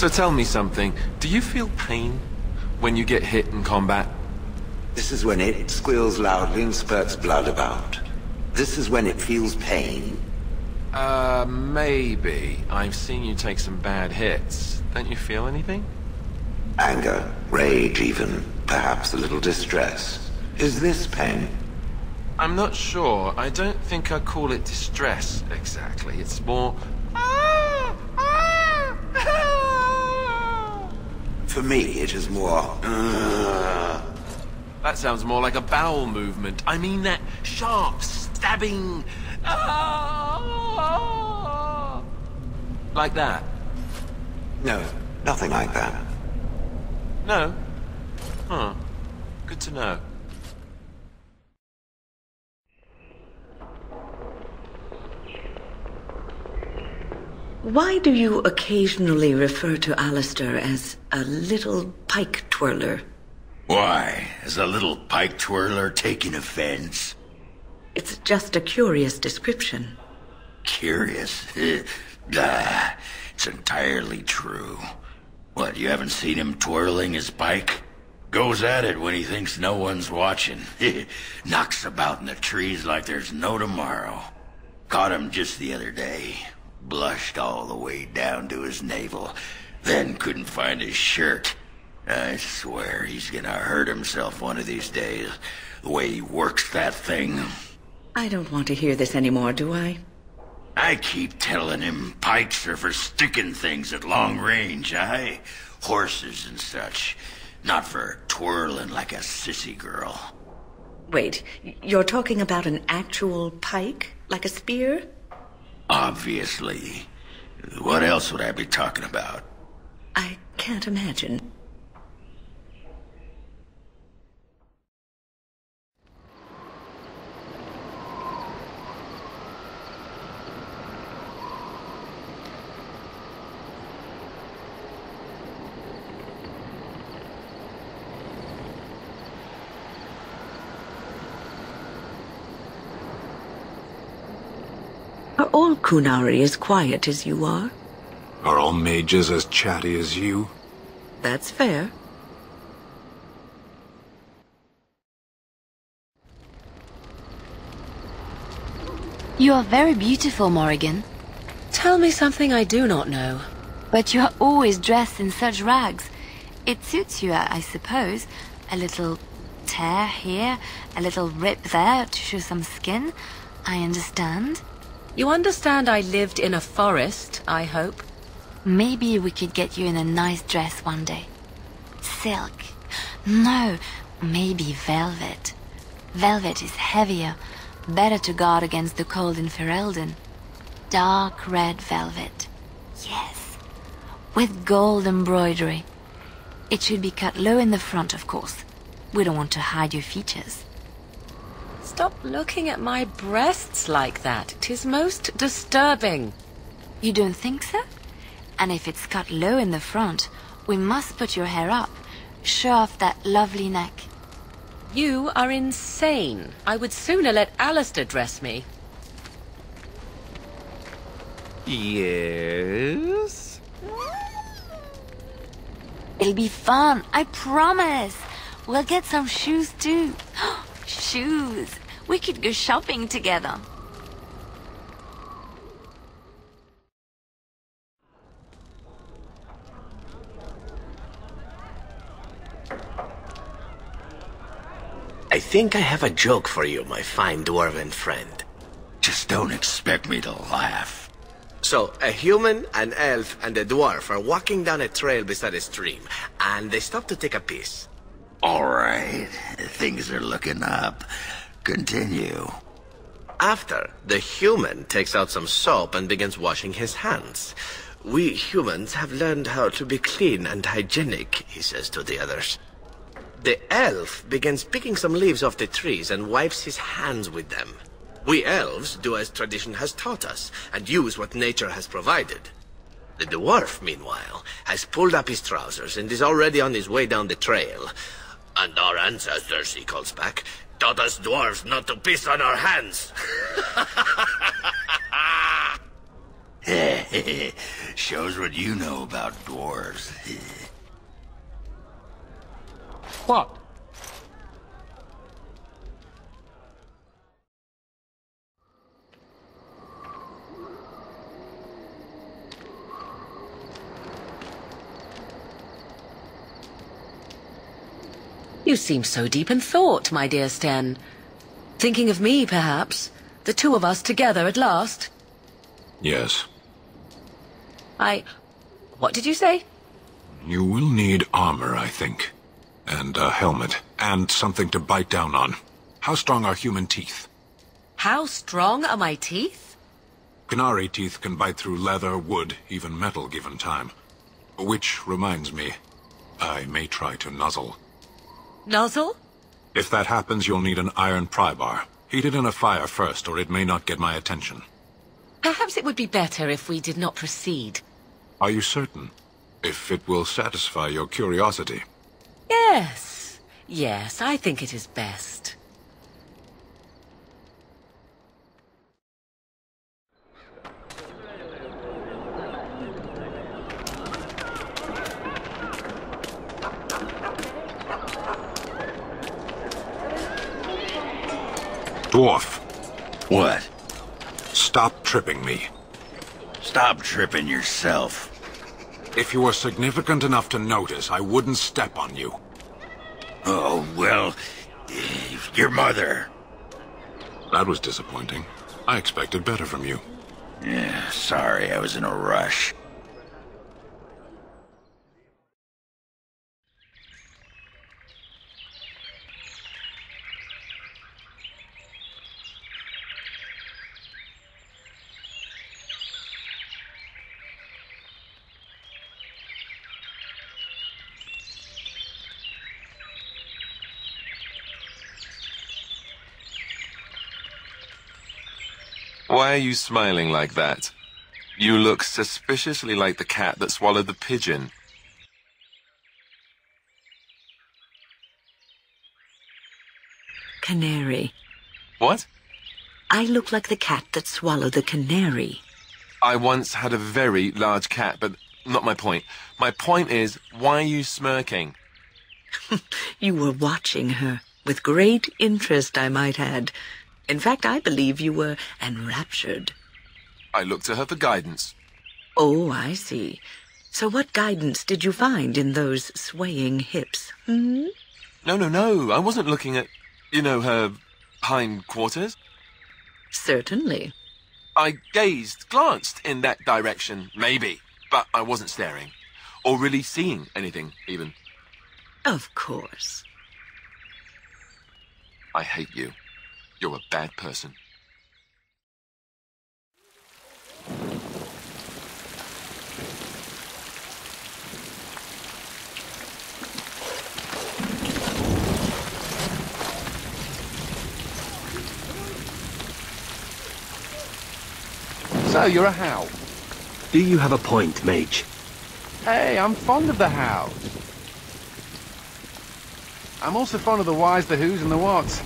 So tell me something. Do you feel pain when you get hit in combat? This is when it squeals loudly and spurts blood about. This is when it feels pain. Maybe. I've seen you take some bad hits. Don't you feel anything? Anger, rage even, perhaps a little distress. Is this pain? I'm not sure. I don't think I'd call it distress, exactly. It's more... For me, it is more... That sounds more like a bowel movement. I mean that sharp, stabbing... Like that? No, nothing like that. No? Huh. Good to know. Why do you occasionally refer to Alistair as a little pike twirler? Why? Is a little pike twirler taking offense? It's just a curious description. Curious? It's entirely true. What, you haven't seen him twirling his pike? Goes at it when he thinks no one's watching. Knocks about in the trees like there's no tomorrow. Caught him just the other day. Blushed all the way down to his navel. Then couldn't find his shirt. I swear he's gonna hurt himself one of these days. The way he works that thing. I don't want to hear this anymore, do I? I keep telling him pikes are for sticking things at long range, aye? Horses and such. Not for twirling like a sissy girl. Wait, you're talking about an actual pike? Like a spear? Obviously. What else would I be talking about? I can't imagine. Are all Kunari as quiet as you are? Are all mages as chatty as you? That's fair. You are very beautiful, Morrigan. Tell me something I do not know. But you are always dressed in such rags. It suits you, I suppose. A little tear here, a little rip there to show some skin. I understand. You understand I lived in a forest, I hope? Maybe we could get you in a nice dress one day. Silk. No, maybe velvet. Velvet is heavier, better to guard against the cold in Ferelden. Dark red velvet. Yes. With gold embroidery. It should be cut low in the front, of course. We don't want to hide your features. Stop looking at my breasts like that. 'Tis most disturbing. You don't think so? And if it's cut low in the front, we must put your hair up. Show off that lovely neck. You are insane. I would sooner let Alistair dress me. Yes? It'll be fun, I promise. We'll get some shoes too. Shoes. We could go shopping together. I think I have a joke for you, my fine dwarven friend. Just don't expect me to laugh. So, a human, an elf, and a dwarf are walking down a trail beside a stream, and they stop to take a piss. All right, things are looking up. Continue. After, the human takes out some soap and begins washing his hands. We humans have learned how to be clean and hygienic, he says to the others. The elf begins picking some leaves off the trees and wipes his hands with them. We elves do as tradition has taught us, and use what nature has provided. The dwarf, meanwhile, has pulled up his trousers and is already on his way down the trail. And our ancestors, he calls back, taught us dwarves not to piss on our hands. Shows what you know about dwarves. What? You seem so deep in thought, my dear Sten. Thinking of me, perhaps? The two of us together at last? Yes. What did you say? You will need armor, I think. And a helmet. And something to bite down on. How strong are human teeth? How strong are my teeth? Canary teeth can bite through leather, wood, even metal given time. Which reminds me, I may try to nuzzle. Nuzzle? If that happens, you'll need an iron pry bar. Heat it in a fire first, or it may not get my attention. Perhaps it would be better if we did not proceed. Are you certain? If it will satisfy your curiosity. Yes. Yes, I think it is best. Dwarf, What? stop tripping me. Stop tripping yourself. If you were significant enough to notice, I wouldn't step on you. Oh, well, your mother. That was disappointing. I expected better from you. Yeah, sorry, I was in a rush. Why are you smiling like that? You look suspiciously like the cat that swallowed the pigeon. Canary. What? I look like the cat that swallowed the canary. I once had a very large cat, but not my point. My point is, why are you smirking? You were watching her, with great interest, I might add. In fact, I believe you were enraptured. I looked to her for guidance. Oh, I see. So what guidance did you find in those swaying hips? Hmm? No. I wasn't looking at, her hind quarters. Certainly. I glanced in that direction, maybe, but I wasn't staring. Or really seeing anything, even. Of course. I hate you. You're a bad person. So, you're a howl. Do you have a point, mage? Hey, I'm fond of the howls. I'm also fond of the whys, the whos, and the whats.